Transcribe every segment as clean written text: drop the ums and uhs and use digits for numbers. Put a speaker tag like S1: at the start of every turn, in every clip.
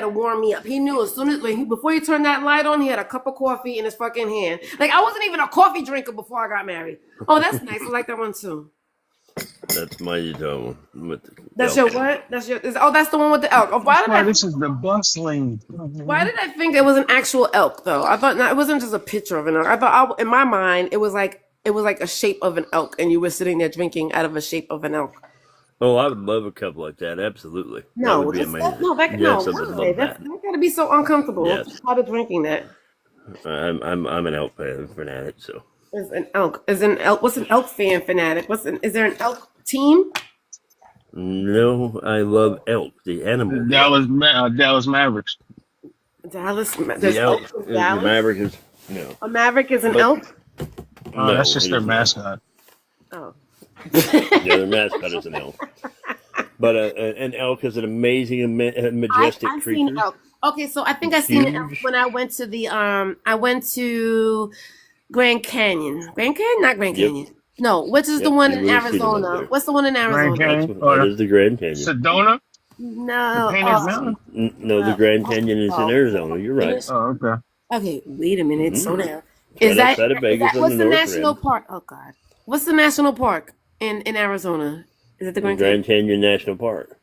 S1: to warm me up. He knew as soon as before he turned that light on, he had a cup of coffee in his fucking hand. Like I wasn't even a coffee drinker before I got married. Oh, that's nice. I like that one too.
S2: That's my one with the
S1: That's
S2: elk.
S1: your what? That's the one with the elk. Oh,
S3: This is the bustling.
S1: why did I think it was an actual elk though? I thought it wasn't just a picture of an elk. I thought in my mind it was like a shape of an elk, and you were sitting there drinking out of a shape of an elk.
S2: Oh, I would love a cup like that. Absolutely.
S1: No,
S2: that would be amazing.
S1: Yes, I would love that. That gotta be so uncomfortable.
S2: Yes.
S1: How to drinking that?
S2: I'm an elk fan fanatic. So
S1: Is an elk? What's an elk fan fanatic? Is there an elk team?
S2: no, I love elk, the animal.
S3: Dallas Mavericks.
S1: Dallas.
S2: The elk. The Maverick is no.
S1: A maverick is an elk.
S3: Oh, that's just their mascot.
S1: Oh.
S2: Yeah, their mascot is an elk. But an elk is an amazing and majestic
S1: I've
S2: creature.
S1: seen elk. Okay, so I think I seen an elk when I went to Grand Canyon. Grand Canyon, not Grand Canyon. No, which is the one in Arizona? What's the one in Arizona?
S2: That is the Grand Canyon.
S3: Sedona?
S1: No.
S2: No, the Grand Canyon is in Arizona. You're right.
S3: Oh, okay.
S1: Okay, wait a minute. Slow down.
S2: What's the
S1: national park? Oh God, what's the national park in Arizona? Is it the
S2: Grand Canyon National Park?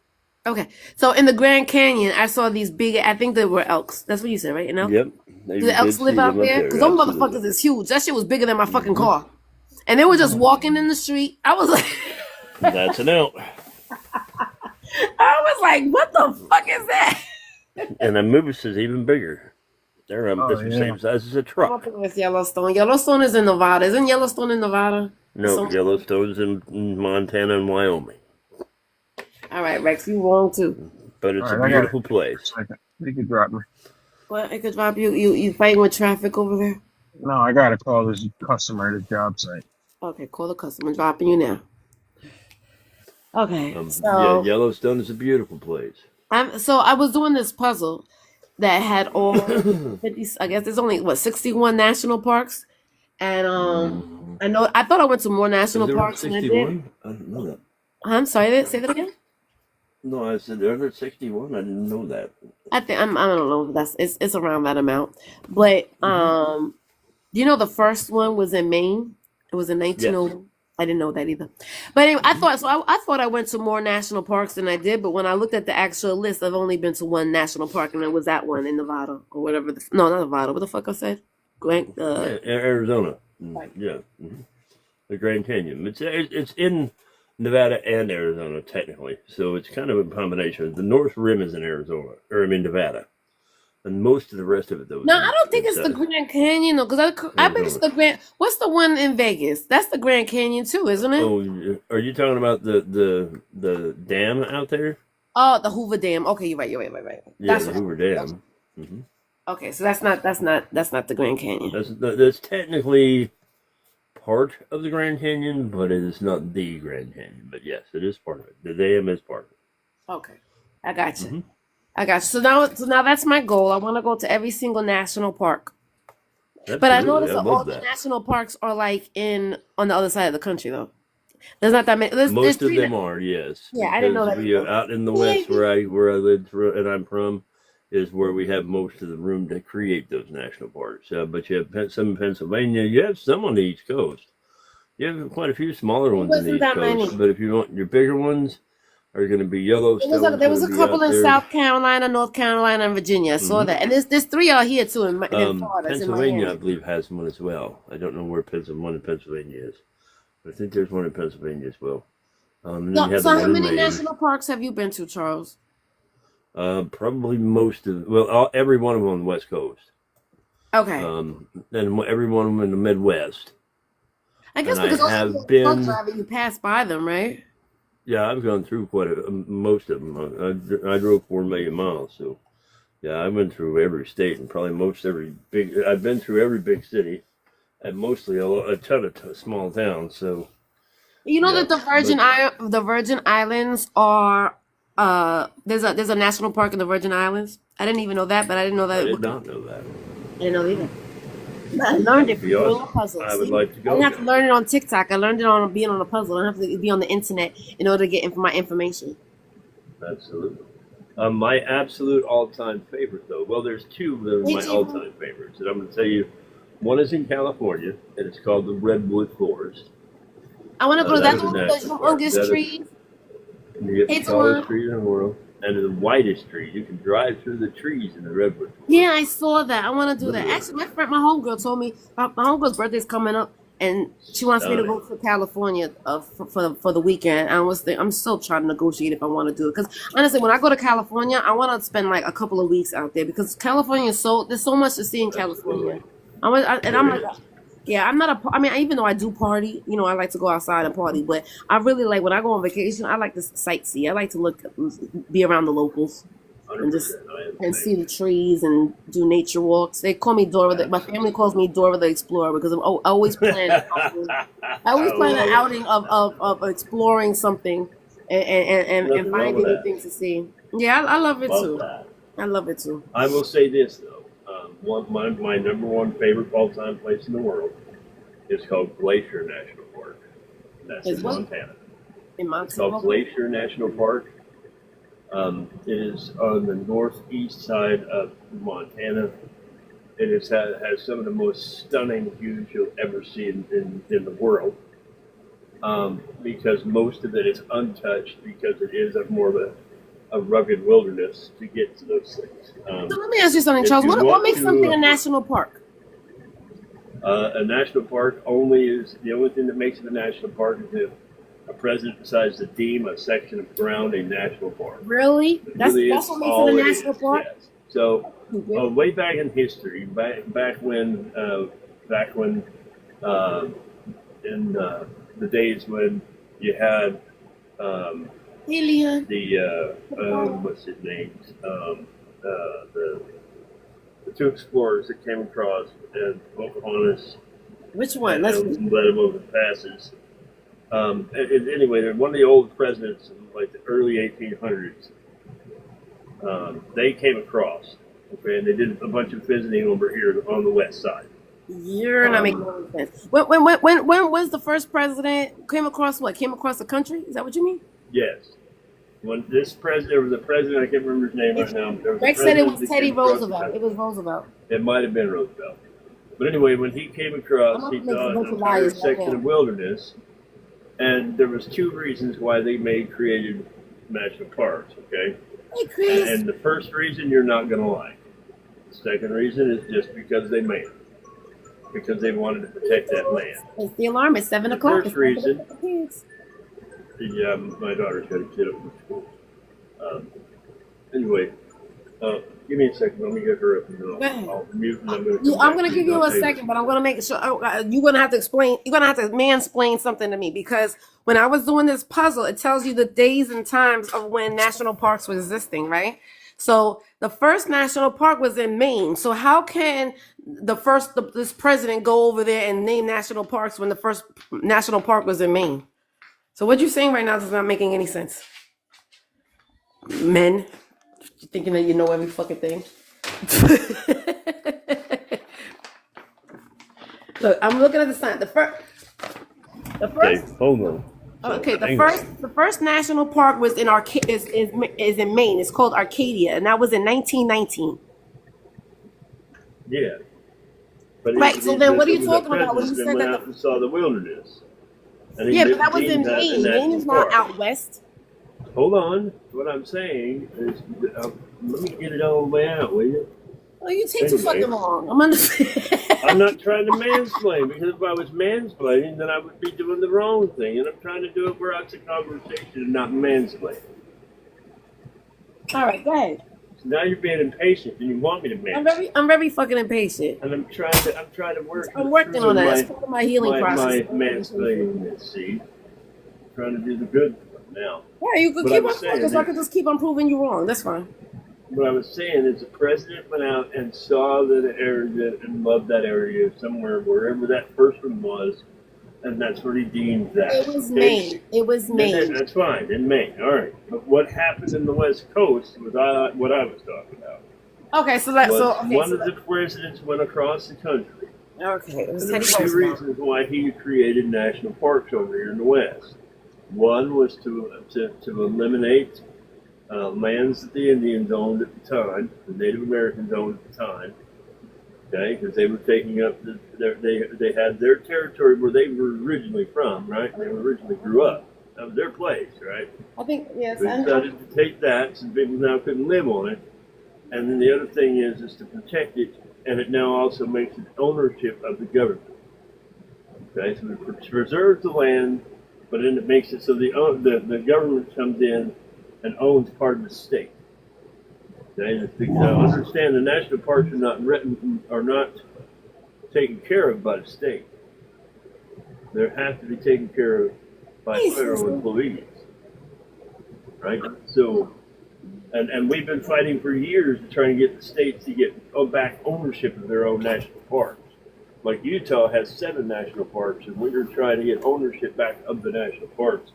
S1: Okay, so in the Grand Canyon, I saw these big. I think they were elks. That's what you said, right? You know?
S2: Yep.
S1: Do the elks live out there? Because those motherfuckers is huge. That shit was bigger than my fucking car, and they were just walking in the street. I was like,
S2: "That's an elk."
S1: I was like, "What the fuck is that?"
S2: And the moose is even bigger. They're the same size as a truck.
S1: With Yellowstone. Yellowstone is in Nevada. Isn't Yellowstone in Nevada?
S2: No, Yellowstone's in Montana and Wyoming.
S1: All right, Rex, you wrong too.
S2: But it's a beautiful place.
S3: You could drop me.
S1: What? I could drop you? You fighting with traffic over there?
S3: No, I gotta call this customer at the job site.
S1: Okay, call the customer. Dropping you now. Okay,
S2: yeah, Yellowstone is a beautiful place.
S1: So I was doing this puzzle that had all 50. I guess there's only 61 national parks, and I thought I went to more national parks than I did.
S2: I didn't know that.
S1: I'm sorry. Say that again.
S2: No, I said there are 61. I didn't know that.
S1: I don't know if it's around that amount, but the first one was in Maine. It was in 1901. Yes. I didn't know that either. But anyway, I thought I went to more national parks than I did. But when I looked at the actual list, I've only been to one national park, and it was that one in Nevada or whatever. No, not Nevada. What the fuck I said?
S2: Arizona. Right. Yeah. Mm-hmm. The Grand Canyon. It's in Nevada and Arizona technically, so it's kind of a combination. The North Rim is in Nevada. And most of the rest of it, though.
S1: No, I don't think it's the Grand Canyon, though, because I bet it's the Grand. What's the one in Vegas? That's the Grand Canyon too, isn't it?
S2: Oh, are you talking about the dam out there?
S1: Oh, the Hoover Dam. Okay, you're right.
S2: Yeah,
S1: that's
S2: the Hoover Dam. Mm-hmm.
S1: Okay, so that's not the Grand Canyon.
S2: That's technically part of the Grand Canyon, but it is not the Grand Canyon. But yes, it is part of it. The dam is part of it.
S1: Okay, I got you. Mm-hmm. So now that's my goal. I want to go to every single national park. Absolutely. But I noticed all the national parks are like on the other side of the country, though. There's not that many.
S2: Most of them are, yes.
S1: Yeah, I didn't know that.
S2: Out in the west, where I live and I'm from, is where we have most of the room to create those national parks. But you have some in Pennsylvania. You have some on the East Coast. You have quite a few smaller ones on the East Coast. But if you want your bigger ones, are going to be Yellowstone.
S1: There was a couple in South Carolina, North Carolina, and Virginia. I saw that. And there's 3 out here, too, in Florida.
S2: Pennsylvania, I believe, has one as well. I don't know where one in Pennsylvania is. But I think there's one in Pennsylvania as well.
S1: So how many national parks have you been to, Charles?
S2: Probably every one of them on the West Coast.
S1: Okay.
S2: And every one of them in the Midwest.
S1: I guess because you pass by them, right?
S2: Yeah, I've gone through most of them. I drove 4 million miles, so yeah, I went through every state and probably I've been through every big city, and mostly a ton of small towns. So
S1: that the Virgin Islands are there's a national park in the Virgin Islands. I didn't even know that, but I didn't know that.
S2: I did not know that.
S1: I didn't know either. I learned it from doing a puzzle.
S2: I would like to go.
S1: I didn't have to learn it on TikTok. I learned it on being on a puzzle. I don't have to be on the internet in order to get my information.
S2: Absolutely. My absolute all-time favorite, though. Well, there's two that are my
S1: AG1.
S2: all-time favorites, and I'm going to tell you. One is in California, and it's called the Redwood Forest.
S1: I want to go to
S2: That
S1: that
S2: is a
S1: one with the
S2: national park.
S1: humongous
S2: That is,
S1: trees.
S2: you get the
S1: It's
S2: tallest
S1: one.
S2: tree in the world, and the widest tree. You can drive through the trees in the Redwood
S1: Yeah,
S2: Forest.
S1: I saw that. I want to do that.
S2: Literally
S1: Actually, my homegirl told me my homegirl's birthday's coming up, and she wants me to go
S2: stunning.
S1: to California for the weekend. I'm still trying to negotiate if I want to do it because honestly, when I go to California, I want to spend like a couple of weeks out there because California is so there's so much to see in California.
S2: Absolutely.
S1: And I'm
S2: There
S1: like,
S2: is.
S1: yeah, I'm not I mean, even though I do party, I like to go outside and party, but I really like when I go on vacation, I like to sightsee. I like to be around the locals and just
S2: 100%. I am the
S1: and
S2: same.
S1: see the trees and do nature walks. They call me Dora. My family
S2: Absolutely.
S1: calls me Dora the Explorer because I'm always planning an outing. I
S2: I
S1: always plan an
S2: love it.
S1: outing of exploring something and
S2: Nothing wrong with
S1: finding new
S2: that.
S1: things to see. Yeah, I love it
S2: Love
S1: too.
S2: that.
S1: I love it too.
S2: I will say this though. My number one favorite all-time place in the world is called Glacier National Park. That's
S1: It's
S2: in
S1: what
S2: Montana.
S1: in
S2: It's called
S1: Montana.
S2: Glacier National Park. It is on the northeast side of Montana. Has some of the most stunning views you'll ever see in the world. Because most of it is untouched because it is more of a rugged wilderness to get to those things.
S1: So let me ask you something,
S2: If
S1: Charles.
S2: you
S1: What
S2: want
S1: makes something a
S2: to,
S1: national park?
S2: a national park is the only thing that makes it a national park is if a president decides to deem a section of ground a national park.
S1: Really?
S2: It
S1: That's
S2: really
S1: that's
S2: is
S1: what makes it a
S2: all it
S1: national
S2: is.
S1: park?
S2: Yes. So
S1: Okay.
S2: way back in history, back when in the days when you had
S1: Hey, Leon.
S2: what's his name? The two explorers that came across and Pocahontas
S1: Which one? Let's.
S2: and led them over the passes. Anyway, they're one of the old presidents in like the early 1800s. They came across, okay, and they did a bunch of visiting over here on the west side.
S1: You're not making
S2: Um,
S1: any sense. When was the first president came across what? Came across the country? Is that what you mean?
S2: yes, when there was a president. I can't remember his name right now. There was a
S1: Greg said it
S2: president
S1: was
S2: that
S1: Teddy
S2: came across the
S1: Roosevelt. It
S2: country.
S1: was Roosevelt.
S2: It might have been Roosevelt. But anyway, when he came
S1: I'm
S2: across,
S1: gonna
S2: he
S1: make a
S2: saw
S1: bunch
S2: an
S1: of
S2: entire
S1: liars right
S2: section
S1: now.
S2: of wilderness, and there was two reasons why they created national parks. Okay,
S1: Hey, Chris.
S2: and the first reason you're not going to like. The second reason is just because they made it, because they wanted to protect that land.
S1: It's the alarm. It's 7
S2: The
S1: o'clock.
S2: first
S1: It's time to
S2: reason,
S1: get the kids.
S2: my daughter's got a kid up from school. Um, anyway, give me a second. Let me get her up and then
S1: Go ahead.
S2: I'll mute and I'm going to come
S1: I'm
S2: back
S1: gonna
S2: to
S1: give
S2: you.
S1: you
S2: I'll
S1: a
S2: tell you
S1: second, but I'm gonna make sure you're gonna have to explain. You're gonna have to mansplain something to me because when I was doing this puzzle, it tells you the days and times of when national parks were existing, right? So the first national park was in Maine. So how can this president go over there and name national parks when the first national park was in Maine? So what you're saying right now is not making any sense. Men, thinking that you know every fucking thing. Look, I'm looking at the sign. The
S2: Okay,
S1: first,
S2: hold on. So,
S1: okay,
S2: hang on.
S1: the first national park was in is in Maine. It's called Arcadia, and that was in 1919.
S2: Yeah. But
S1: Right. So then, what are
S2: there
S1: you
S2: was a
S1: talking about when
S2: president
S1: you
S2: that
S1: said
S2: went
S1: that?
S2: out and saw the wilderness. And he
S1: Yeah, but that was
S2: deemed
S1: in
S2: that a
S1: Maine. Maine
S2: national
S1: is not
S2: park.
S1: out west.
S2: Hold on. What I'm saying is, let me get it all the way out, will you?
S1: Oh, you take too
S2: Anyway,
S1: fucking long. I'm understand.
S2: I'm not trying to mansplain because if I was mansplaining, then I would be doing the wrong thing. And I'm trying to do it where it's a conversation and not mansplain.
S1: All right, go ahead.
S2: So now you're being impatient and you want me to mansplain.
S1: I'm very fucking impatient.
S2: And I'm trying to work
S1: I'm working
S2: through
S1: on that. It's part of my healing process.
S2: my mansplaining. See, trying to do the good now.
S1: Yeah, you could
S2: What I
S1: keep
S2: was
S1: on
S2: saying
S1: talking, so I
S2: is,
S1: could just keep on proving you wrong. That's fine.
S2: what I was saying is, the president went out and saw that area and loved that area somewhere, wherever that person was, and that's where he deemed that.
S1: It was
S2: Okay?
S1: Maine. It was Maine.
S2: That's fine in Maine. All right, but what happened in the West Coast was what I was talking about.
S1: Okay, so that
S2: One of the presidents went across the country,
S1: okay, it was
S2: and there
S1: Teddy
S2: were two
S1: Roosevelt.
S2: reasons why he created national parks over here in the West. One was to eliminate lands that the Indians owned at the time, the Native Americans owned at the time. Okay, because they were taking up they had their territory where they were originally from, right? They originally grew up. That was their place, right?
S1: I think yes.
S2: We decided to take that, since people now couldn't live on it. And then the other thing is to protect it, and it now also makes it ownership of the government. Okay, so it preserves the land, but then it makes it so the government comes in and owns part of the state. Okay, now understand the national parks are not taken care of by the state. They have to be taken care of by federal employees, right? So, and we've been fighting for years to try and get the states to get back ownership of their own national parks. Like Utah has 7 national parks, and we're trying to get ownership back of the national parks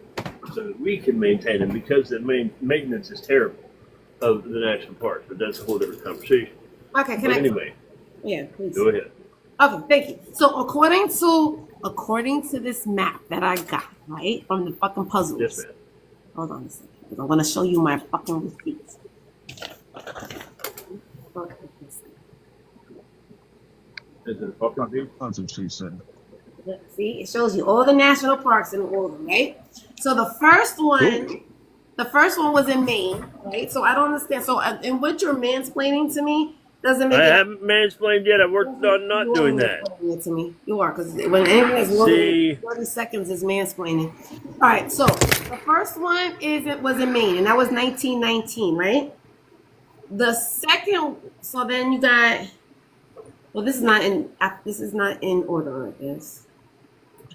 S2: so that we can maintain them, because the maintenance is terrible of the national parks. But that's a whole different conversation.
S1: Okay,
S2: but anyway,
S1: yeah, please.
S2: Go ahead.
S1: Okay, thank you. So according to this map that I got, right, from the fucking puzzles.
S2: Yes, ma'am.
S1: Hold on a second, because I want to show you my fucking receipts.
S2: Is it a fucking view?
S3: That's what she said.
S1: See, it shows you all the national parks in order, right? So the first one was in Maine, right? So I don't understand. So and what you're mansplaining to me doesn't make
S2: I haven't mansplained yet. I worked on not doing that.
S1: It to me. You are, because when anything is more than 30 seconds is mansplaining. All right, so the first one was in Maine, and that was 1919, right? The second, so then you got, well, this is not in order, I guess.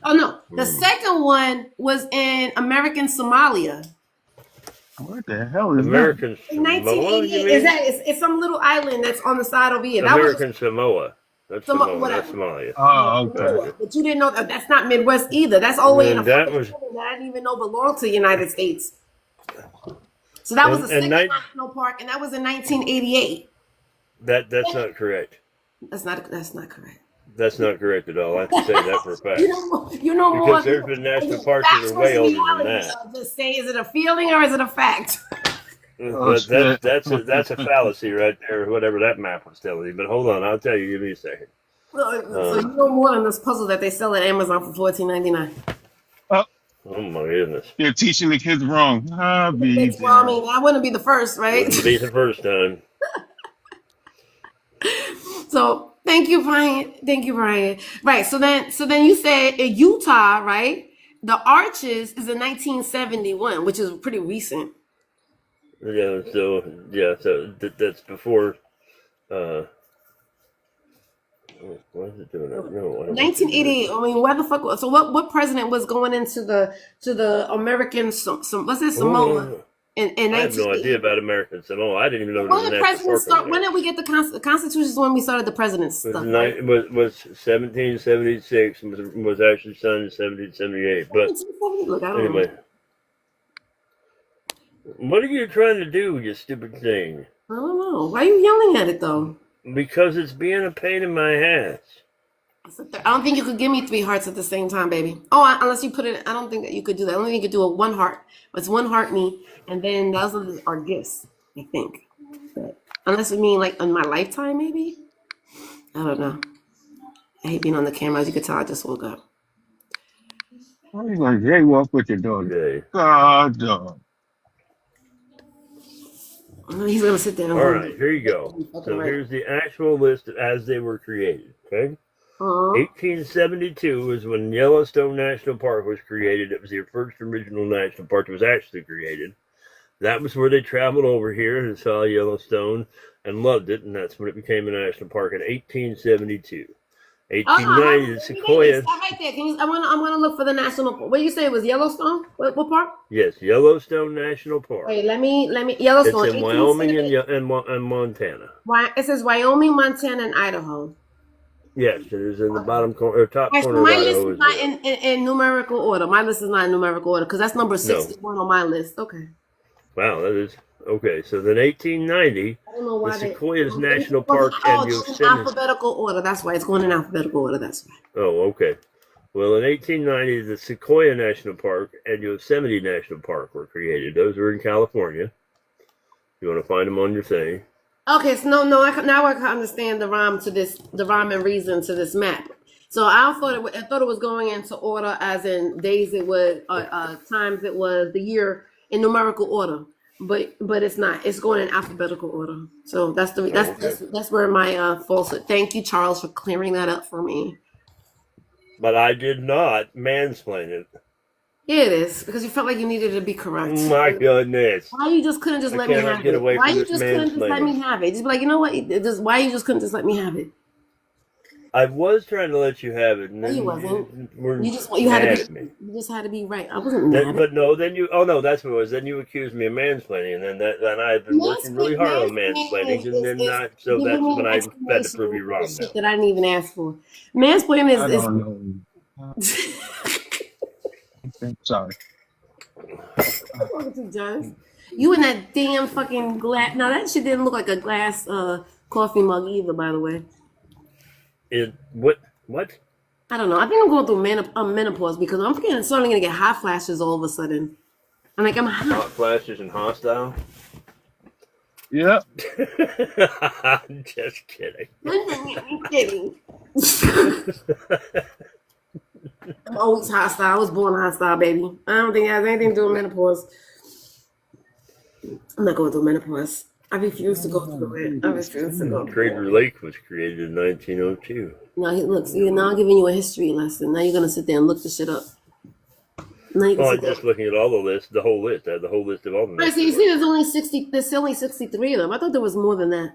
S1: Oh no, the second one was in American Somalia.
S3: What the hell is
S2: American
S3: that?
S1: In 1988, it's some little island that's on the side over here.
S2: American Samoa. That's Samoa. That's
S3: Somalia.
S2: Somalia.
S3: Oh, okay.
S1: But you didn't know that's not Midwest either. That's all the way in
S2: that
S1: that I didn't even know belonged to the United States. So that was the second national park, and that was in 1988.
S2: That's not correct.
S1: That's not correct.
S2: That's not correct at all. I have to say that for a fact.
S1: You know more.
S2: Because there's been national parks that are way older than that.
S1: Just say, is it a feeling or is it a fact?
S2: That's a fallacy right there, whatever that map was telling you. But hold on, I'll tell you. Give me a second.
S1: So you know more than this puzzle that they sell at Amazon for $14.99.
S2: Oh my goodness!
S3: You're teaching the kids wrong.
S1: Well, I mean, I wouldn't be the first, right?
S2: Wouldn't be the first time.
S1: So thank you, Brian. Right. So then you said in Utah, right? The Arches is in 1971, which is pretty recent.
S2: Yeah. So that's before. Why is it doing that? No,
S1: 1988. I mean, where the fuck? So what president was going into the American what's this Samoa?
S2: I have no idea about American Samoa. I didn't even know there was a national park.
S1: When did we get the Constitution? Is when we started the president's stuff.
S2: Right? Was 1776 was actually signed in 1778. But
S1: look, I don't
S2: anyway,
S1: know.
S2: What are you trying to do, you stupid thing?
S1: I don't know. Why are you yelling at it though?
S2: Because it's being a pain in my ass.
S1: I don't think you could give me 3 hearts at the same time, baby. Oh, unless you put it. I don't think that you could do that. I don't think you could do a 1 heart. It's 1 heart me, and then those are gifts. I think. But unless you mean like in my lifetime, maybe. I don't know. I hate being on the camera. As you can tell, I just woke up.
S3: Why are you going to jaywalk with your dog?
S2: Okay.
S3: God, dog.
S1: He's gonna sit down.
S2: All right, here you go. So here's the actual list as they were created. Okay. 1872 is when Yellowstone National Park was created. It was the first original national park that was actually created. That was where they traveled over here and saw Yellowstone and loved it, and that's when it became a national park in 1872. 1890, the Sequoia.
S1: Stop right there. I want to look for the national. What you say it was Yellowstone? What park?
S2: Yes, Yellowstone National Park.
S1: Wait, let me Yellowstone.
S2: It's in Wyoming and Montana.
S1: It says Wyoming, Montana, and Idaho.
S2: Yes, it is in the bottom corner or top corner.
S1: My
S2: of
S1: list
S2: Idaho
S1: is not in numerical order. My list is not in numerical order because that's number 61 on my list. Okay.
S2: Wow, that is okay. So then 1890, the Sequoias National Park and
S1: Yosemite. In alphabetical order. That's why it's going in alphabetical order. That's why.
S2: Oh, okay. Well, in 1890, the Sequoia National Park and Yosemite National Park were created. Those were in California. You want to find them on your thing.
S1: Okay, so now I can understand the rhyme and reason to this map. So I thought it was going into order, as in days it was, times it was, the year in numerical order, but it's not. It's going in alphabetical order. So that's where my falsehood. Thank you, Charles, for clearing that up for me.
S2: But I did not mansplain it.
S1: Yeah, it is, because you felt like you needed to be correct.
S2: My goodness.
S1: Why you just couldn't just let me have it? Why you just couldn't just let me have it? Just be like, you know what? Why you just couldn't just let me have it?
S2: I was trying to let you have it, and then
S1: you wasn't. You just had to be right. I wasn't mad.
S2: But no, then you. Oh no, that's what it was. Then you accused me of mansplaining, and then I've been working really hard on mansplaining, and then not. So that's when I had to prove you wrong.
S1: Shit that I didn't even ask for. Mansplaining is.
S3: I don't know. Sorry.
S1: You in that damn fucking glass. Now that shit didn't look like a glass coffee mug either, by the way.
S2: What?
S1: I don't know. I think I'm going through menopause because I'm starting to get hot flashes all of a sudden. I'm like, I'm hot.
S2: Hot flashes and hostile?
S3: Yep.
S2: I'm just kidding.
S1: I'm kidding. I'm always hostile. I was born hostile, baby. I don't think it has anything to do with menopause. I'm not going through menopause. I refuse to go through it. I refuse to go through it.
S2: Crater Lake was created in 1902.
S1: Now, look, see, now I'm giving you a history lesson. Now you're going to sit there and look the shit up. Now you can
S2: I'm just looking at all the list, the whole list. I had the whole list of all the
S1: Right, so you see there's only 63 of them. I thought there was more than that.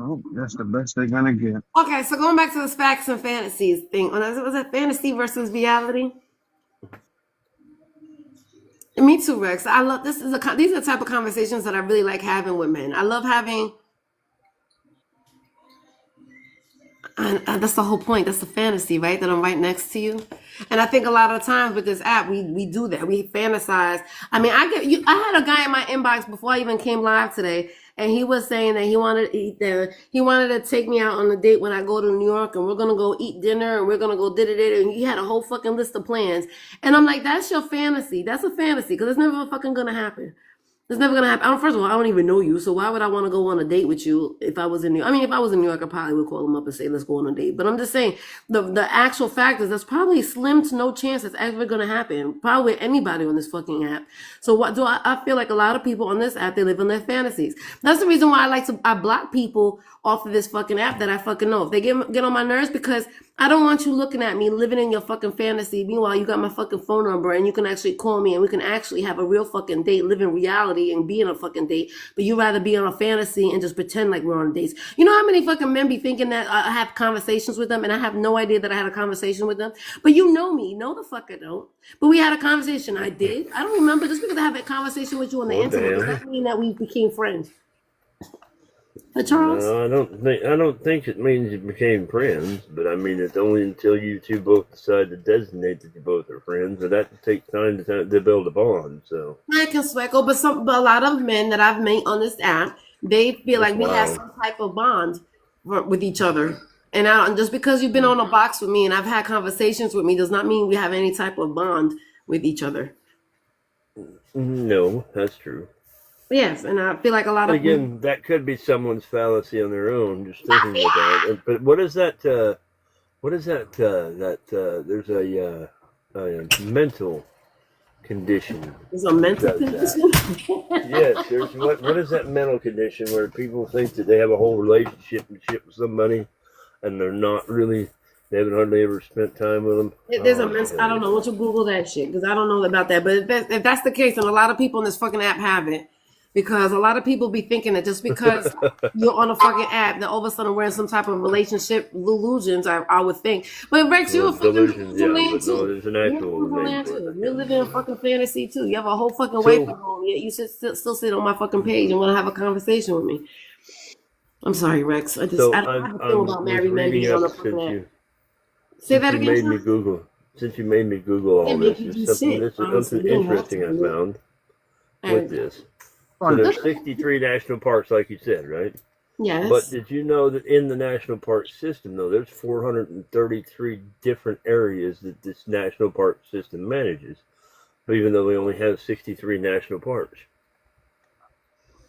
S3: Oh, that's the best they're gonna get.
S1: Okay, so going back to the facts and fantasies thing. Was that fantasy versus reality? Me too, Rex. I love these are the type of conversations that I really like having with men. I love having, and that's the whole point. That's the fantasy, right? That I'm right next to you. And I think a lot of times with this app, we do that. We fantasize. I mean, I had a guy in my inbox before I even came live today, and he was saying that he wanted to take me out on a date when I go to New York, and we're gonna go eat dinner, and we're gonna go da-da-da, and he had a whole fucking list of plans. And I'm like, that's your fantasy. That's a fantasy, because it's never fucking gonna happen. It's never gonna happen. First of all, I don't even know you, so why would I want to go on a date with you if I was in New York? I mean, if I was in New York, I probably would call him up and say, let's go on a date. But I'm just saying, the actual fact is there's probably slim to no chance it's ever gonna happen, probably with anybody on this fucking app. So what do I feel like a lot of people on this app, they live in their fantasies. That's the reason why I block people off of this fucking app that I fucking know. If they get on my nerves, because I don't want you looking at me living in your fucking fantasy. Meanwhile, you got my fucking phone number and you can actually call me and we can actually have a real fucking date, live in reality and be in a fucking date. But you rather be on a fantasy and just pretend like we're on dates. You know how many fucking men be thinking that I have conversations with them and I have no idea that I had a conversation with them? But you know me. No, the fuck I don't. But we had a conversation. I did. I don't remember. Just because I have a conversation with you on the internet, does that mean that we became friends? Charles?
S2: No, I don't think it means you became friends, but I mean it's only until you two both decide to designate that you both are friends, but that takes time to build a bond. So
S1: I can sweckle, but a lot of men that I've met on this app, they feel like we have some type of bond with each other. And just because you've been on a box with me and I've had conversations with me does not mean we have any type of bond with each other.
S2: No, that's true.
S1: Yes, and I feel like a lot of
S2: again, that could be someone's fallacy on their own, just thinking about it. But what is that? There's a mental condition.
S1: There's a mental condition?
S2: Yes, there's what is that mental condition where people think that they have a whole relationship with somebody and they're not really, they haven't hardly ever spent time with them.
S1: There's I don't know, why don't you Google that shit, because I don't know about that. But if that's the case, and a lot of people on this fucking app have it, because a lot of people be thinking that just because you're on a fucking app, that all of a sudden we're in some type of relationship illusions, I would think. But Rex, you're a fucking man too.
S2: No, there's an actual man
S1: too. You're living in fucking fantasy too. You have a whole fucking wife at home, yet you still sit on my fucking page and want to have a conversation with me. I'm sorry, Rex. I don't have a feeling about married men being on the fucking app. Say that again.
S2: Since you made me Google all this, there's something interesting I found with this. So there's 63 national parks, like you said, right? But
S1: Yes.
S2: did you know that in the national park system, though, there's 433 different areas that this national park system manages, even though we only have 63 national parks?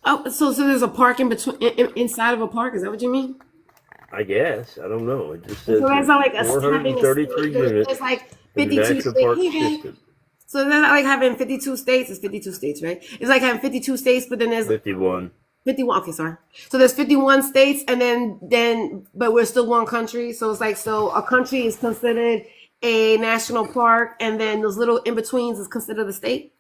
S1: Oh, so there's a park in between, inside of a park. Is that what you mean?
S2: I guess. I don't know. It just
S1: And so
S2: says
S1: that's
S2: there's
S1: not like having a
S2: 433
S1: state. There's
S2: units
S1: like
S2: in the
S1: 52
S2: national
S1: states.
S2: park
S1: Hey,
S2: system.
S1: so that's not like having 52 states. It's 52 states, right? It's like having 52 states, but then there's
S2: 51.
S1: 51. Okay, sorry. So there's 51 states, and but we're still one country. So it's like, so a country is considered a national park, and then those little in betweens is considered a state.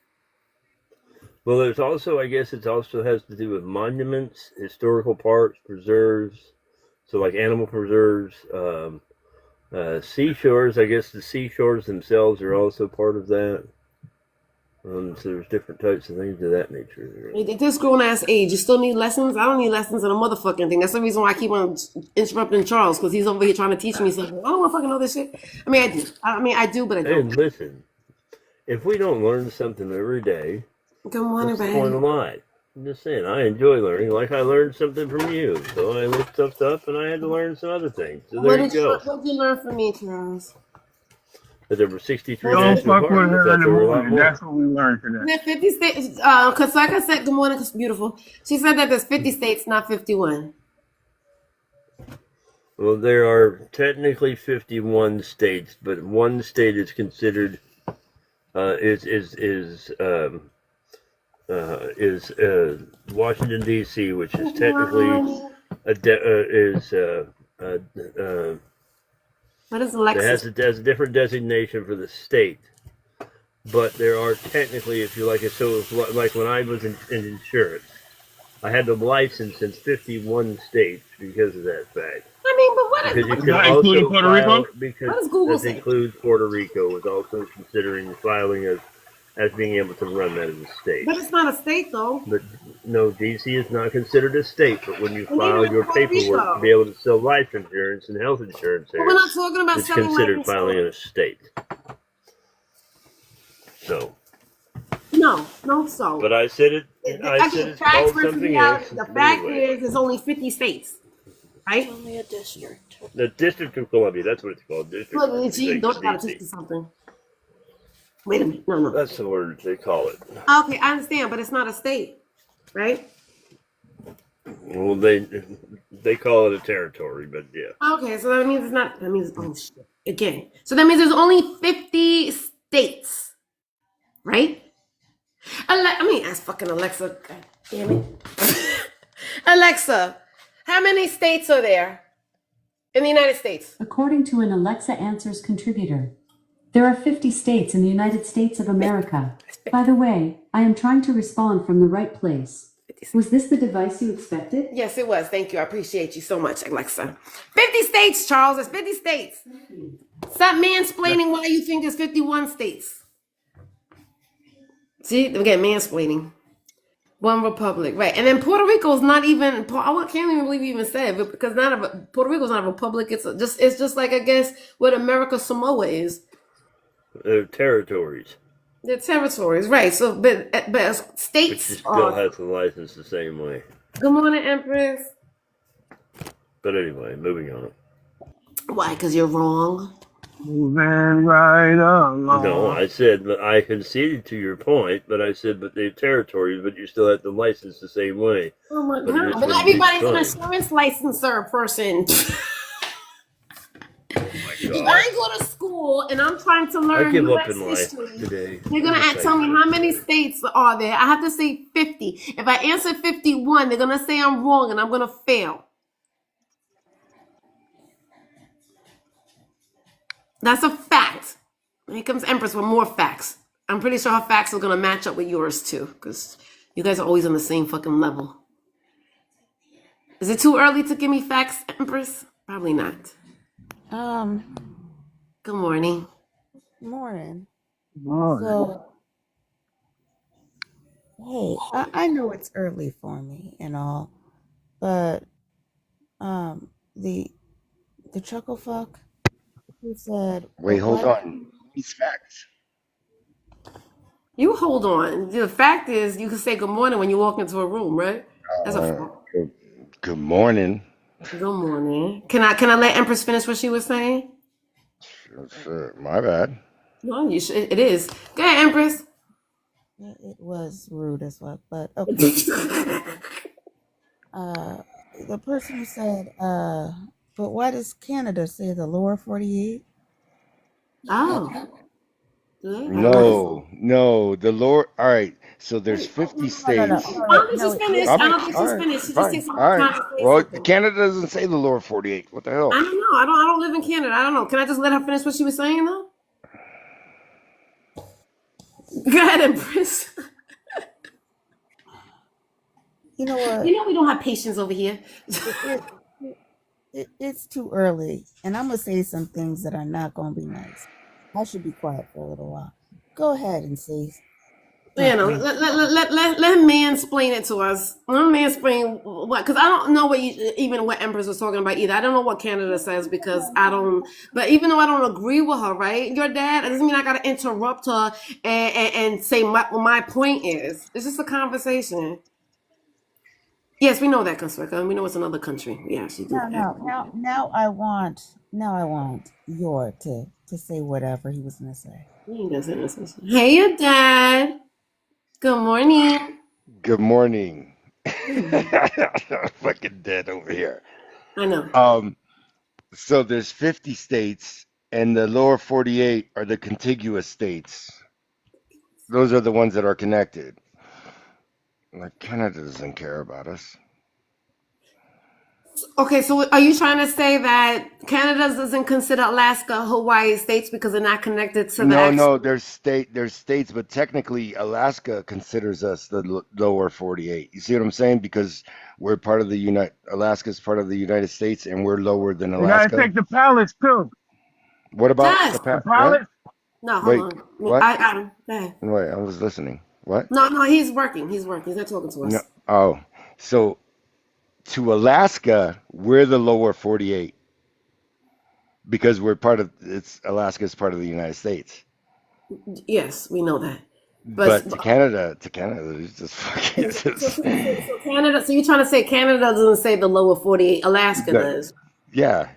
S2: Well, there's also, I guess it also has to do with monuments, historical parks, preserves. So, like animal preserves, seashores. I guess the seashores themselves are also part of that. So there's different types of things of that nature.
S1: At this grown ass age, you still need lessons. I don't need lessons on a motherfucking thing. That's the reason why I keep on interrupting Charles, because he's over here trying to teach me something. I don't want to fucking know this shit. I mean, I do. I do, but I
S2: Hey,
S1: don't.
S2: listen, if we don't learn something every day,
S1: Good morning,
S2: what's the point
S1: baby.
S2: of life? I'm just saying, I enjoy learning. Like I learned something from you, so I looked stuff up, and I had to learn some other things. So there you go.
S1: What did you learn from me, Charles?
S2: That there were 63
S3: Don't
S2: national
S3: fuck
S2: parks.
S3: with
S2: I
S3: her
S2: thought
S3: in the
S2: there were a lot
S3: morning.
S2: more.
S3: That's what we learned today.
S1: There's 50 states. Because like I said, good morning, it's beautiful. She said that there's 50 states, not 51.
S2: Well, there are technically 51 states, but one state is considered Washington D.C., which is technically
S1: What is
S2: it has
S1: Alexis?
S2: a different designation for the state. But there are technically, if you like it, so like when I was in insurance, I had the license in 51 states because of that fact.
S1: I mean, but what
S2: Because you
S1: is,
S2: can
S3: Not including
S2: also
S3: Puerto Rico?
S2: file, because
S1: what does Google
S2: that
S1: say?
S2: includes Puerto Rico, is also considering filing as being able to run that as a state.
S1: But it's not a state, though.
S2: But no, DC is not considered a state. But when you
S1: And
S2: file
S1: even
S2: your
S1: Puerto
S2: paperwork to
S1: Rico.
S2: be able to sell life insurance and health insurance
S1: But
S2: there,
S1: we're not talking about
S2: it's
S1: selling life
S2: considered filing in a
S1: insurance.
S2: state. So,
S1: No, no, so.
S2: but I said it. I said
S1: Again,
S2: it's
S1: facts
S2: called
S1: versus
S2: something
S1: reality.
S2: else.
S1: The
S2: But
S1: fact
S2: anyway,
S1: is, there's only 50 states, right?
S4: Only a district.
S2: the District of Columbia. That's what it's called. District
S1: Look, she
S2: of
S1: don't gotta teach
S2: DC.
S1: me something. Wait a minute. No.
S2: That's the word they call it.
S1: Okay, I understand, but it's not a state, right?
S2: Well, they call it a territory, but yeah.
S1: Okay, so that means it's not. That means oh shit again. So that means there's only 50 states, right? I mean, ask fucking Alexa. God damn it, Alexa, how many states are there in the United States?
S5: According to an Alexa Answers contributor, there are 50 states in the United States of America. By the way, I am trying to respond from the right place. Was this the device you expected?
S1: Yes, it was. Thank you. I appreciate you so much, Alexa. 50 states, Charles. It's 50 states. Stop mansplaining why you think there's 51 states. See, again, mansplaining. One republic, right? And then Puerto Rico's not even. I can't even believe you even said it because Puerto Rico's not a republic. It's just like I guess what America Samoa is.
S2: Territories,
S1: They're territories, right? So, but
S2: which you
S1: states
S2: still
S1: are.
S2: have to license the same way.
S1: Good morning, Empress.
S2: But anyway, moving on.
S1: Why? Because you're wrong.
S3: Moving right along.
S2: No, I said, but I conceded to your point, but I said, but they're territories, but you still have to license the same way.
S1: Oh my
S2: But it
S1: god!
S2: is
S1: But
S2: what it
S1: everybody's an
S2: is.
S1: insurance licensor person.
S2: Oh
S1: If
S2: my
S1: I go to school and I'm trying to
S2: God.
S1: learn
S2: I give up
S1: U.S.
S2: in life
S1: history,
S2: today.
S1: they're gonna tell me how many states are there. I have to say 50. If I answer 51, they're gonna say I'm wrong and I'm gonna fail. That's a fact. Here comes Empress with more facts. I'm pretty sure her facts are gonna match up with yours too, because you guys are always on the same fucking level. Is it too early to give me facts, Empress? Probably not. Good morning.
S4: Morning.
S3: Morning.
S4: So, hey, I know it's early for me and all, but the chuckle fuck who said,
S6: Wait, hold
S4: what?
S6: on. These facts.
S1: You hold on. The fact is, you can say good morning when you walk into a room, right? That's a fact.
S6: Good morning.
S1: Good morning. Can I let Empress finish what she was saying?
S6: My bad.
S1: No, you should. It is. Go ahead, Empress.
S4: It was rude as well, but okay. The person who said, but why does Canada say the lower 48?
S1: Oh. Good.
S6: No. The Lord. All right. So there's
S1: Wait.
S6: 50
S4: No, no,
S6: states.
S4: no.
S1: I don't think
S4: No,
S1: she's finished.
S6: I'm
S1: I don't think
S6: all
S1: she's
S6: right.
S1: finished. She just
S6: Fine.
S1: takes a
S6: All
S1: long
S6: right.
S1: time to say
S6: Well,
S1: something.
S6: Canada doesn't say the lower 48. What the hell?
S1: I don't know. I don't live in Canada. I don't know. Can I just let her finish what she was saying though? Go ahead, Empress.
S4: you know what?
S1: You know we don't have patience over here.
S4: It's too early, and I'm gonna say some things that are not gonna be nice. I should be quiet for a little while. Go ahead and say
S1: You know,
S4: something.
S1: let him mansplain it to us. Let him mansplain what, because I don't know even what Empress was talking about either. I don't know what Canada says because I don't. But even though I don't agree with her, right? Your dad, it doesn't mean I got to interrupt her and say what my point is. It's just a conversation. Yes, we know that, Consuela. We know it's another country. We actually do that.
S4: Now I want Yor to say whatever he was gonna say.
S1: He doesn't listen. Hey, your dad. Good morning.
S6: Good morning.
S4: Please.
S6: Fucking dead over here.
S1: I know.
S6: So there's 50 states, and the lower 48 are the contiguous states. Those are the ones that are connected. Like Canada doesn't care about us.
S1: Okay, so are you trying to say that Canada doesn't consider Alaska, Hawaii states because they're not connected to the
S6: No,
S1: actual?
S6: there's states, but technically Alaska considers us the lower 48. You see what I'm saying? Because we're part of the Alaska's part of the United States, and we're lower than
S3: You gotta
S6: Alaska.
S3: take the pallets too.
S6: What about
S1: Yes.
S3: The
S6: what?
S3: pallets.
S1: No, hold
S6: Wait,
S1: on.
S6: what?
S1: I got him. Go ahead.
S6: Wait, I was listening. What?
S1: No, he's working. He's working. He's not talking to
S6: No.
S1: us.
S6: Oh, so to Alaska, we're the lower 48 because we're part of it's Alaska's part of the United States.
S1: Yes, we know that. But
S6: But to Canada, it's just fucking
S1: so,
S6: it's
S1: so,
S6: just
S1: so, so Canada. So you're trying to say Canada doesn't say the lower 48? Alaska
S6: the,
S1: does.
S6: yeah.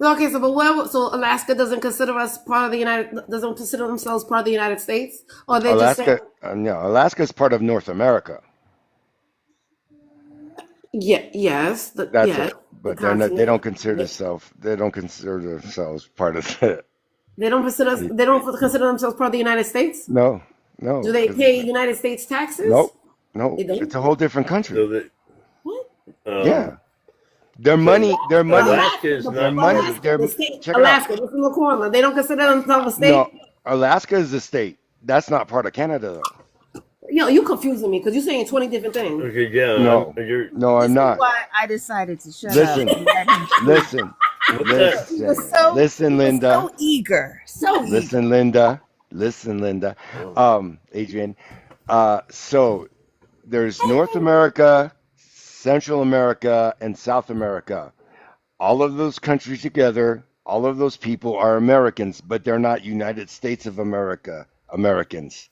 S1: Okay, so so Alaska doesn't consider us part of the doesn't consider themselves part of the United States, or they just say,
S6: No, Alaska's part of North America.
S1: yeah, yes,
S6: That's
S1: yes,
S6: it.
S1: the
S6: But they
S1: continent.
S6: don't consider
S1: Yeah.
S6: themselves part of the.
S1: They don't consider themselves part of the United States.
S6: No,
S1: Do
S6: no,
S1: they
S6: because
S1: pay United States taxes?
S6: nope, no.
S1: They
S6: It's
S1: don't.
S6: a whole different
S2: So
S6: country.
S2: that
S1: What?
S6: Yeah,
S2: um,
S6: their
S2: so
S6: money, their money,
S2: Alaska is
S6: their
S2: not part of
S6: money.
S2: the.
S1: Alaska,
S6: Their
S1: the state,
S6: check it out.
S1: Alaska, just in the corner. They don't consider themselves a
S6: No,
S1: state.
S6: Alaska is a state. That's not part of Canada, though.
S1: You confusing me because you're saying 20 different things.
S2: Okay, yeah,
S6: No,
S2: you're.
S6: no, I'm
S4: This is
S6: not.
S4: why I decided to shut up
S6: Listen,
S4: and let him speak.
S6: listen,
S2: What's that?
S6: listen,
S4: He was
S6: Linda.
S4: so eager, so eager.
S6: Listen, Linda. Listen, Linda.
S2: Oh,
S6: Adrian. So there's North America, Central America, and South America. All of those countries together, all of those people are Americans, but they're not United States of America Americans.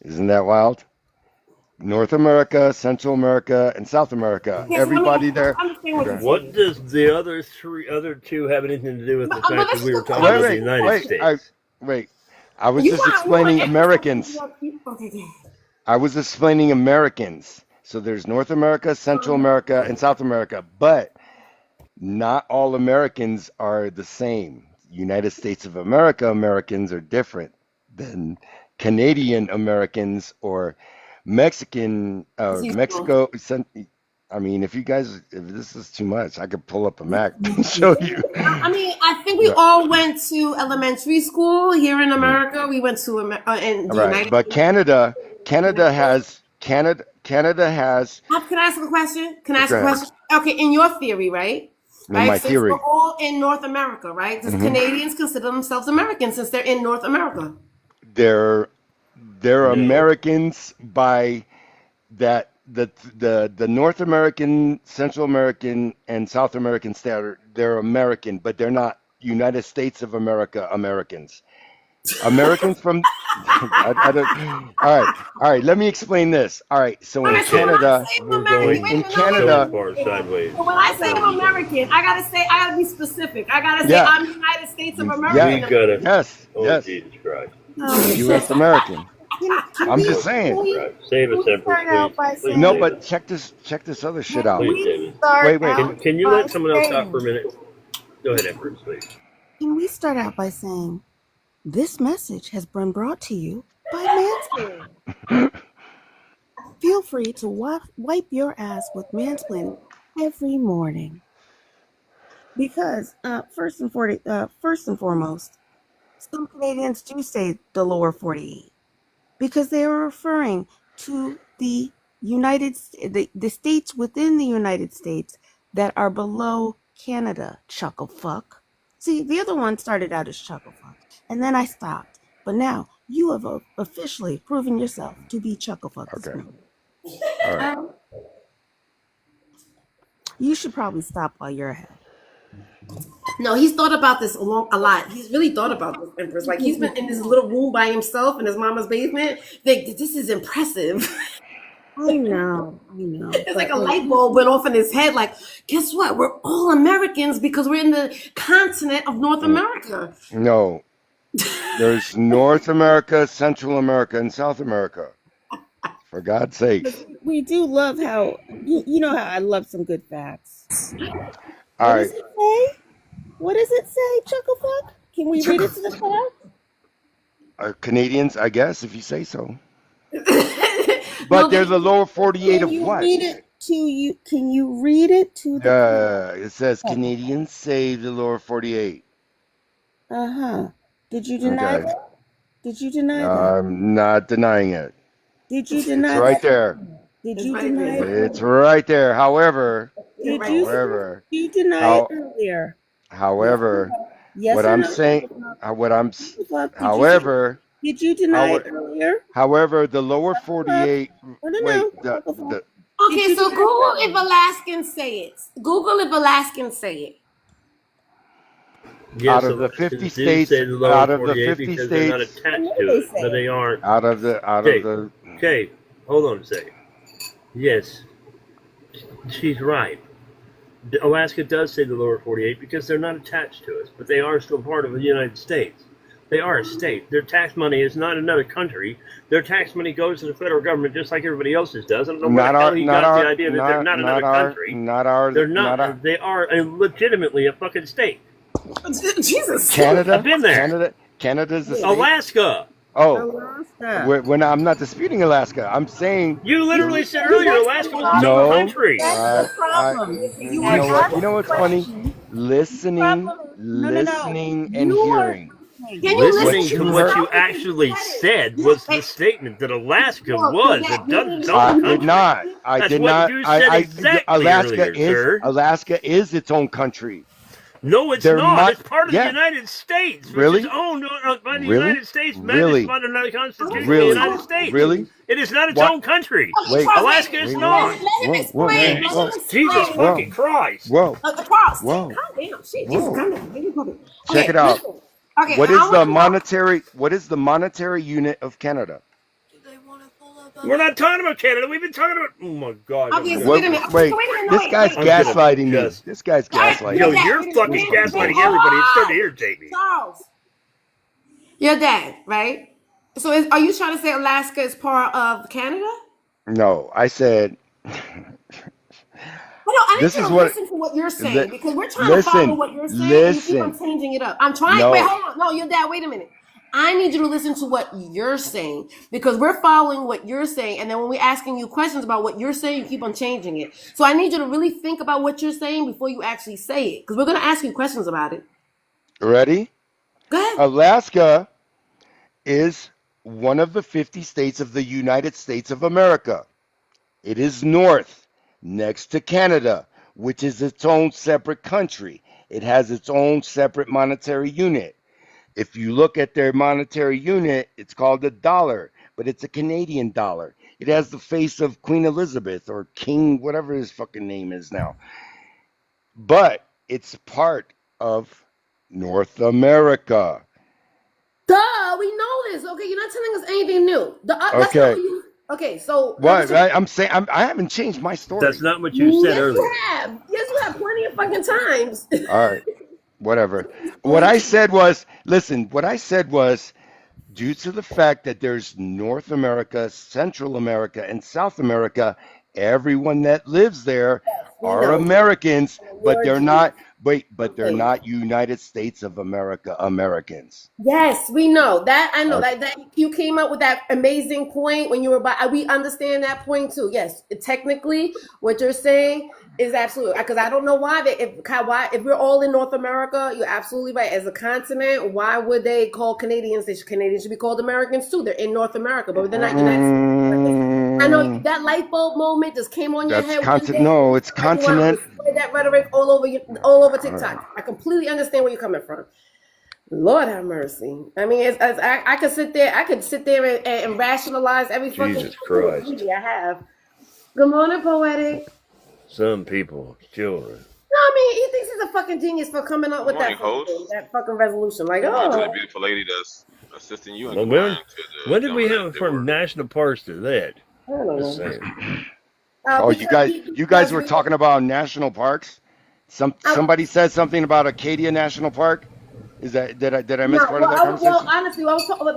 S6: Isn't that wild? North America, Central America, and South America.
S1: Okay, so let me
S6: Everybody there.
S1: understand what you're
S6: Okay.
S2: what
S1: saying.
S2: does the other two have anything to do with the
S1: But
S2: fact that
S1: let's
S2: we
S1: just
S2: were
S1: go.
S2: talking
S1: I'm
S6: Wait,
S2: about
S1: just
S2: the
S6: wait,
S2: United
S6: wait.
S2: States?
S6: Wait. I was
S1: you
S6: just
S1: want
S6: explaining Americans.
S1: okay, okay.
S6: I was explaining Americans. So there's North America, Central America, and South America, but not all Americans are the same. United States of America Americans are different than Canadian Americans or Mexican Mexico. I mean, if this is too much, I could pull up a map and show you.
S1: I mean, I think we
S6: Yeah.
S1: all went to elementary school here in
S6: Mhm.
S1: America. We went to in
S6: All
S1: the
S6: right, but Canada has Canada has.
S1: Can I ask a question? Can I
S6: Go
S1: ask a
S6: ahead.
S1: question? Okay, in your theory, right?
S6: In
S1: Right,
S6: my
S1: since we're
S6: theory.
S1: all in North America, right? Does
S6: Hmm.
S1: Canadians consider themselves Americans since they're in North America?
S6: They're they're
S2: No.
S6: Americans by that the North American, Central American, and South American state they're American, but they're not United States of America Americans. Americans from I don't. All right. Let me explain this. All right. So
S1: All
S6: in
S1: right, so when I
S6: Canada,
S1: say I'm
S2: We're
S1: American,
S2: going
S1: wait a
S6: in
S1: minute, no, wait a
S2: so
S6: Canada,
S1: minute.
S2: far sideways.
S1: So when I say
S2: So
S1: I'm
S2: sorry.
S1: American, I gotta be specific. I gotta say
S6: yeah,
S1: I'm United States of
S6: yeah,
S2: We
S1: American
S2: gotta.
S1: American.
S6: yes,
S2: Oh
S6: yes,
S2: Jesus Christ!
S4: No,
S6: U.S. American.
S4: can
S6: I'm
S4: we
S6: just
S2: Oh
S6: saying.
S2: Jesus Christ! Save
S4: can
S2: us,
S4: we
S2: Empress,
S4: start
S2: please.
S4: out by
S2: Please
S6: No,
S4: saying
S2: save
S6: but
S2: us.
S6: check this other shit
S4: can
S6: out.
S2: Please
S4: we
S2: save us.
S4: start
S6: Wait, wait.
S4: out
S2: Can you
S4: by
S2: let someone else talk for a
S4: saying
S2: minute? Go ahead, Empress, please.
S4: can we start out by saying this message has been brought to you by Mansplaining. Feel free to wipe your ass with mansplaining every morning. Because first and foremost, some Canadians do say the lower 48 because they are referring to the states within the United States that are below Canada. Chucklefuck. See, the other one started out as Chucklefuck, and then I stopped. But now you have officially proven yourself to be Chucklefuck this
S6: Okay.
S4: morning.
S6: All right.
S4: You should probably stop while you're ahead.
S1: No, he's thought about this a lot. He's really thought about this, Empress. Like he's been in this little room by himself in his mama's basement. Like this is impressive.
S4: I know,
S1: It's like
S4: but
S1: a
S4: look,
S1: light bulb went off in his head. Like, guess what? We're all Americans because we're in the continent of North
S6: Mm,
S1: America.
S6: no, there's North America, Central America, and South America. For God's sakes.
S4: we do love how you know how I love some good facts.
S6: All
S4: What
S6: right.
S4: does it say? What does it say, Chucklefuck? Can we read it to the class?
S6: Canadians, I guess, if you say so.
S1: No,
S6: But they're the lower 48
S4: Can
S6: of
S4: you
S6: what?
S4: read it to you? Can you read it to the
S6: It says
S4: class?
S6: Canadians say the lower 48.
S4: Uh-huh. Did you deny
S6: Okay.
S4: that? Did you deny that?
S6: I'm not denying it.
S4: Did you
S6: It's
S4: deny
S6: right
S4: that?
S6: there.
S4: Did
S1: it's
S4: you
S1: right
S4: deny
S1: there.
S4: it?
S6: It's right there. However,
S1: It's
S4: Did
S1: right
S4: you
S1: there.
S6: however,
S4: you deny it
S6: how,
S4: earlier? Yes or
S6: however,
S4: no? Yes
S6: what
S4: or
S6: I'm
S4: no,
S6: saying,
S4: Chucklefuck?
S6: what I'm,
S4: Chucklefuck,
S6: however,
S4: did you deny
S6: how,
S4: it earlier?
S6: however, the lower
S4: Chucklefuck.
S6: 48,
S4: No, no,
S6: wait,
S4: no. Chucklefuck. Did
S1: Okay,
S4: you
S1: so
S4: deny it
S1: Google if
S4: earlier?
S1: Alaskans say it. Google if Alaskans say it.
S6: out
S2: Yes,
S6: of the 50
S2: Alaskans do
S6: states,
S2: say the lower
S6: out of the
S2: 48
S6: 50
S2: because they're not
S6: states,
S4: I
S2: attached
S4: know
S2: to
S4: they
S2: it,
S4: say
S2: but
S4: it.
S2: they aren't.
S6: out of
S2: Okay,
S6: the,
S2: okay, hold on a second. Yes, she's right. Alaska does say the lower 48 because they're not attached to us, but they are still part of the United States. They are a state. Their tax money is not another country. Their tax money goes to the federal government just like everybody else's does. I don't know where the hell he got the idea that they're not another country. They're
S6: not our,
S2: not. They are legitimately a fucking state.
S1: Jesus.
S2: I've
S6: Canada,
S2: been there.
S6: Canada's a
S4: Wait,
S6: state.
S2: Alaska.
S6: Oh,
S4: Alaska.
S6: when I'm not disputing Alaska, I'm saying
S2: You literally
S6: the,
S2: said
S4: See,
S2: earlier
S4: that's the
S2: Alaska was its own
S4: problem.
S6: no,
S2: country.
S4: That's the problem. You
S6: you
S4: are
S6: know what, you know
S4: asking
S6: what's funny?
S4: questions. The
S6: Listening,
S4: problem is, no.
S6: listening and
S4: You are
S6: hearing.
S4: listening.
S1: Can you
S6: What
S1: listen
S2: Listening
S1: to
S2: to
S6: you
S1: the
S2: what
S6: heard,
S2: you
S1: sound? Because you
S2: actually
S1: said it.
S2: said
S1: You,
S2: was the statement that Alaska
S1: no, your
S2: was.
S1: dad,
S2: It
S1: you
S2: does its
S1: didn't
S2: own
S6: I
S1: listen.
S6: did
S2: country.
S6: not, I
S2: That's
S6: did
S2: what
S6: not,
S2: you said exactly earlier, sir.
S6: Alaska is its own country.
S2: No, it's
S6: There
S2: not.
S6: might,
S2: It's part of the
S6: yeah,
S2: United States, which is
S6: really,
S2: owned by the
S6: really,
S2: United States, managed
S6: really,
S2: by the Constitution of the
S6: really,
S2: United States.
S6: really.
S2: It is not its
S6: What?
S2: own country.
S1: Okay,
S6: Wait,
S1: Charles,
S2: Alaska is not.
S1: let him explain. Let him
S2: Jesus
S1: explain.
S2: fucking
S6: whoa,
S2: Christ.
S6: whoa,
S1: Charles,
S6: whoa,
S1: calm down. Shit, Jesus,
S6: whoa.
S1: calm down. Give me a puppy.
S6: Check it
S1: Okay,
S6: out.
S1: listen. Okay, I want to know.
S6: What is the monetary unit of Canada?
S2: We're not talking about Canada. We've been talking about. Oh my God.
S1: Okay,
S2: I'm
S1: so
S2: gonna.
S1: wait a
S6: What,
S1: minute. Okay, so
S6: wait,
S1: wait a minute. No,
S6: this
S1: wait,
S6: guy's
S1: wait.
S2: I'm gonna
S6: gaslighting me.
S2: just.
S6: This guy's
S1: All right,
S6: gaslighting
S2: Yo,
S1: your
S6: me.
S1: dad.
S2: you're
S1: Wait a
S2: fucking
S1: minute.
S2: gaslighting
S1: Hold
S2: everybody. It's starting
S1: on.
S2: to irritate me.
S1: Charles, your dad, right? So are you trying to say Alaska is part of Canada?
S6: No, I said,
S1: No, I
S6: this
S1: need you
S6: is
S1: to
S6: what,
S1: listen to what you're
S6: li-
S1: saying because we're trying to follow
S6: listen,
S1: what you're saying and you keep on
S6: listen.
S1: changing it up. I'm trying. Wait,
S6: No,
S1: hold on. No, your dad. Wait a minute. I need you to listen to what you're saying because we're following what you're saying, and then when we're asking you questions about what you're saying, you keep on changing it. So I need you to really think about what you're saying before you actually say it because we're going to ask you questions about it.
S6: ready?
S1: Go ahead.
S6: Alaska is one of the 50 states of the United States of America. It is north, next to Canada, which is its own separate country. It has its own separate monetary unit. If you look at their monetary unit, it's called a dollar, but it's a Canadian dollar. It has the face of Queen Elizabeth or King, whatever his fucking name is now. But it's part of North America.
S1: Duh, we know this. Okay, you're not telling us anything new. That's
S6: Okay.
S1: how you. Okay, so
S6: What? I'm saying I haven't changed my story.
S2: That's not what you said
S1: yes,
S2: earlier.
S1: you have. Yes, you have plenty of fucking times.
S6: All right. Whatever. What I said was, listen, what I said was, due to the fact that there's North America, Central America, and South America, everyone that lives there
S1: We
S6: are
S1: know.
S6: Americans, but
S1: You're
S6: they're
S1: Jewish.
S6: not. Wait, but they're
S1: Okay.
S6: not United States of America Americans.
S1: Yes, we know that. I know
S6: Okay.
S1: that you came up with that amazing point when you were by. We understand that point too. Yes, technically, what you're saying is absolutely because I don't know why if we're all in North America, you're absolutely right. As a continent, why would they call Canadians? Canadians should be called Americans too. They're in North America, but they're not United States. I know that light bulb moment just came on your
S6: That's
S1: head one day.
S6: No, it's
S1: And you want to
S6: continent.
S1: spread that rhetoric all over TikTok. I completely understand where you're coming from. Lord have mercy. I mean, I could sit there. I could sit there and rationalize every fucking
S2: Jesus Christ.
S1: movie I have. Good morning, poetic.
S2: Some people, children.
S1: No, I mean, he thinks he's a fucking genius for coming up with
S7: Good morning, host.
S1: that fucking resolution. Like,
S7: Good morning to the
S1: oh,
S7: beautiful lady that's assisting you in
S2: Well,
S7: comparing to the
S2: when did we
S7: gentleman
S2: have
S7: that
S2: from
S7: were-
S2: national parks to that?
S1: I don't
S2: Just
S1: know.
S2: saying.
S6: Oh, you guys were talking about national parks. Somebody said something about Acadia National Park. Is that did I miss part of that conversation?
S1: Well, honestly,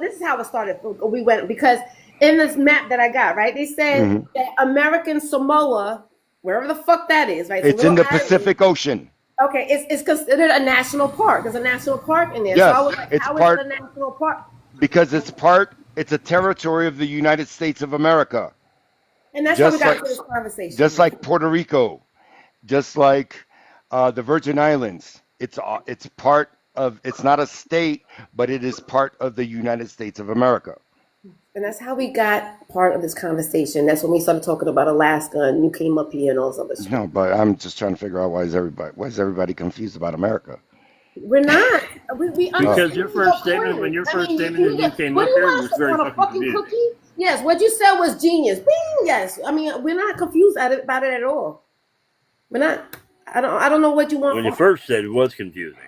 S1: this is how it started. We went because in this map that I got, right, they said that American Samoa, wherever the fuck that is, right?
S6: It's in the Pacific Ocean.
S1: Okay, it's considered a national park. There's a national park in there.
S6: Yes,
S1: so I was like,
S6: it's
S1: how
S6: part-
S1: is it a national park?
S6: Because it's a territory of the United States of America.
S1: And that's
S6: Just
S1: how we got
S6: like-
S1: to this conversation.
S6: Just like Puerto Rico, just like the Virgin Islands. It's part of, it's not a state, but it is part of the United States of America.
S1: And that's how we got part of this conversation. That's when we started talking about Alaska, and you came up here and all this other shit.
S6: No, but I'm just trying to figure out why is everybody confused about America?
S1: We're not. We
S2: Because
S1: understand
S2: your first statement, when your first statement that you came up there was very fucking confusing.
S1: cookie? Yes, what you said was genius. Bing, yes. I mean, we're not confused about it at all. We're not. I don't know what you want.
S2: When you first said it was confusing.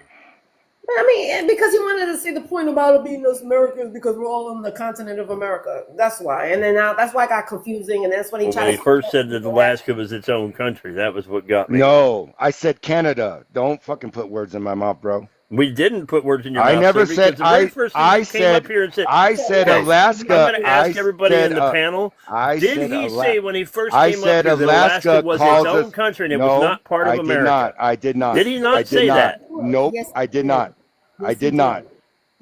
S1: I mean, because he wanted to say the point about it being us Americans because we're all on the continent of America. That's why. And then now that's why it got confusing. And that's when he
S2: When
S1: tried
S2: he first said that Alaska was its own country, that was what got me.
S6: No, I said Canada. Don't fucking put words in my mouth, bro.
S2: We didn't put words in your mouth.
S6: I never
S2: sir,
S6: said
S2: because the very first thing
S6: I
S2: you came up
S6: said
S2: here and said,
S6: I said
S2: Yes,
S6: Alaska.
S2: I'm going to ask everybody
S6: said,
S2: in the panel.
S6: Did
S2: Did he say when he first
S6: I
S2: came
S6: said
S2: up here that
S6: Alaska
S2: Alaska was
S6: calls
S2: its own
S6: us-
S2: country and it
S6: No,
S2: was not part of America?
S6: I did not.
S2: Did he not
S6: I did
S2: say
S6: not.
S2: that?
S6: Nope,
S1: Yes,
S6: I did
S1: he
S6: not.
S1: did.
S6: I
S1: Yes, he
S6: did
S1: did.
S6: not.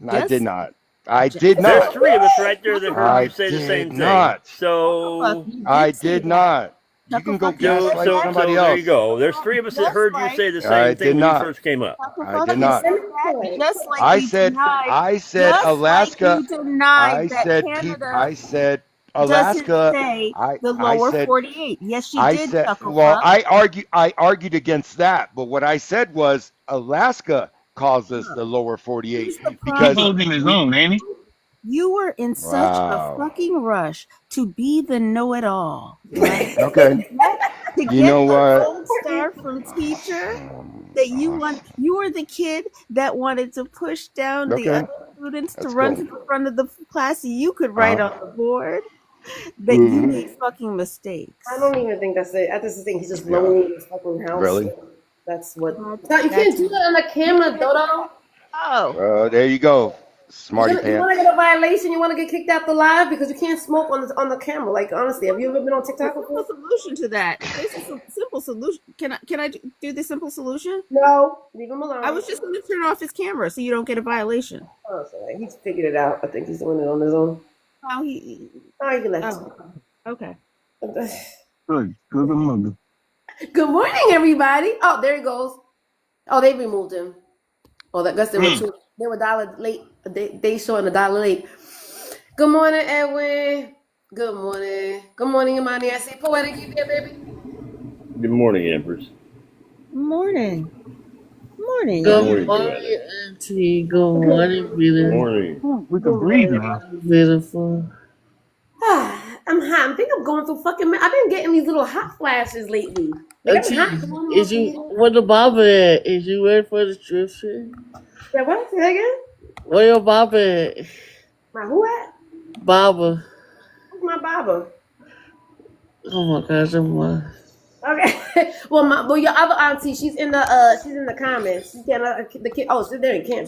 S6: I
S4: Yes.
S6: did not. I did
S2: There's
S6: not.
S2: three of us right there that heard
S6: I
S2: you say the
S6: did
S2: same thing.
S6: not.
S2: So,
S6: I did not. You can go gaslight somebody
S2: there
S6: else.
S2: you go. There's three of us that heard you say the
S6: I
S2: same
S6: did
S2: thing when
S6: not.
S2: you first came up.
S6: I did not.
S4: Just like
S6: I
S4: you
S6: said
S4: denied,
S6: Alaska.
S4: Just like you denied
S6: I
S4: that
S6: said
S4: Canada
S6: I said
S4: doesn't
S6: Alaska.
S4: say
S6: I
S4: the lower
S6: said
S4: 48. Yes, she
S6: I
S4: did.
S6: said
S4: Chuckle
S6: well
S4: Puck.
S6: I argued against that, but what I said was Alaska calls us the lower 48
S4: Here's the
S3: He's
S6: because
S4: problem.
S3: holding his own, ain't he?
S4: You were in such
S6: Wow.
S4: a fucking rush to be the know-it-all, right?
S6: okay.
S4: To
S6: You
S4: get
S6: know
S4: the
S6: what?
S4: gold star from teacher that you were the kid that wanted to push down the
S6: Okay.
S4: other students to
S6: That's
S4: run
S6: cool.
S4: to the front of the class so you could write on the board. That you
S6: Mhm.
S4: made fucking mistakes.
S1: I don't even think that's it. I just think he's just
S6: Yeah.
S1: lonely in his fucking house.
S6: Really?
S1: That's what.
S4: That's-
S1: No, you can't do that on the camera, Dodo.
S4: Oh,
S6: There you go, smarty
S1: You want to
S6: pants.
S1: get a violation? You want to get kicked out the live because you can't smoke on the camera. Like honestly, have you ever been on TikTok
S4: simple
S1: before?
S4: solution to that. There's a simple solution. Can I do the simple solution?
S1: No, leave him alone.
S4: I was just going to turn off his camera so you don't get a violation.
S1: Oh, sorry. He's figured it out. I think he's doing it on his own.
S4: Oh, he.
S1: Oh, you can let
S4: Oh, okay.
S3: Good mother.
S1: Good morning, everybody. Oh, there he goes. Oh, they removed him. Oh, that guess they were two. They were $1 late. They showing $1 late. Good morning, Edwin. Good morning. Good morning, Imani. I see poetic. You there, baby?
S2: Good morning, Empress.
S4: Morning. Morning.
S2: Good
S8: Good
S2: morning,
S8: morning, Auntie. Good morning,
S2: Good
S8: beautiful.
S2: morning.
S3: We can breathe now.
S8: Beautiful.
S1: I'm hot. I think I'm going through fucking. I've been getting these little hot flashes lately. Like,
S8: Auntie,
S1: I'm hot.
S8: is you what the Bible at? Is you ready for the scripture?
S1: Yeah, what? Say that again?
S8: Where your Baba at?
S1: My who at?
S8: Baba.
S1: Who's my Baba?
S8: Oh my gosh, I'm
S1: Okay. Well, your other auntie, she's in the comments. She can the kid. Oh, she's there in camp.